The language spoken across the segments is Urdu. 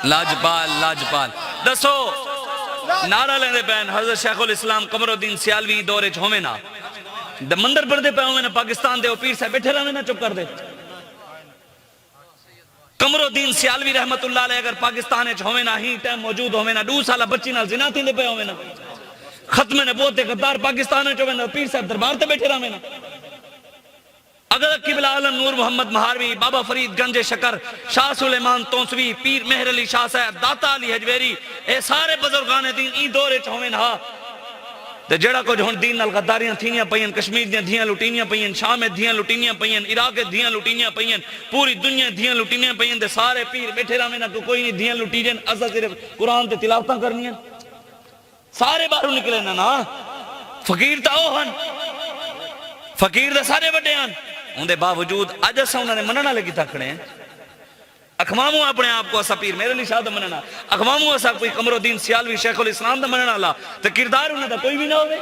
لاجپال لاجپال دسو نعرہ لیندے پین حضرت شیخ الاسلام قمر الدین سیالوی دورے چھومے نا مندر پڑھتے پہ ہوئے نا پاکستان دے او پیر صاحب بیٹھے رہے نا چپ کر دے قمر الدین سیالوی رحمت اللہ علیہ اگر پاکستان چھومے نا ہی ٹائم موجود ہوئے نا 2 سالہ بچی نال زنا تھی دے پہ ہوئے نا ختم نبوت قطار پاکستان چھومے نا پیر صاحب دربار تے بیٹھے رہے نا اگر قبلہ عالم نور محمد مہاروی بابا فرید گنج شکر شاہ سلیمان تونسوی پیر مہر علی شاہ صاحب داتا علی حجویری اے سارے بزرگان دین ای دورے چھویں ہاں تے جڑا کچھ ہن دین نال غداریاں تھینیاں پئین کشمیر دیاں دھیاں لٹینیاں پئین شام میں دھیاں لٹینیاں پئین عراق دھیاں لٹینیاں پئین پوری دنیا دھیاں لٹینیاں پئین تے سارے پیر بیٹھے رہے نا کوئی نہیں دھیاں لٹی جن اسا صرف قرآن تے تلاوتاں کرنیاں سارے باہروں نکلے نا فقیر تا او ہن فقیر دے سارے بڑے ہن ان دے باوجود اج اسا انہاں نے مننا لگی تھا کھڑے ہیں اخوامو اپنے آپ کو اسا پیر میرے علی شاہ دا مننا اخوامو اسا کوئی قمر الدین سیالوی شیخ الاسلام دا مننا لا تو کردار انہاں دا کوئی بھی نہ ہوئے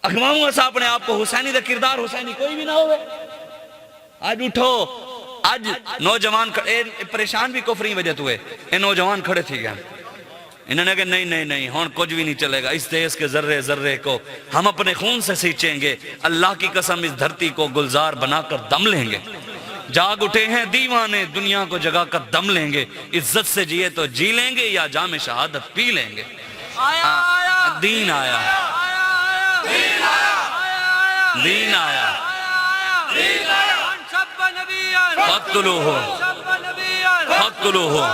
اخوامو اسا اپنے آپ کو حسینی دا کردار حسینی کوئی بھی نہ ہوئے آج اٹھو آج نوجوان پریشان بھی کفری وجہ ہوئے اے نوجوان کھڑے تھی گئے انہوں نے کہا نہیں ہون کچھ بھی نہیں چلے گا اس دیس کے ذرے ذرے کو ہم اپنے خون سے سینچیں گے اللہ کی قسم اس دھرتی کو گلزار بنا کر دم لیں گے جاگ اٹھے ہیں دیوانے دنیا کو جگا کر دم لیں گے عزت سے جیے تو جی لیں گے یا جام شہادت پی لیں گے دین آیا دین آیا فقتلوہ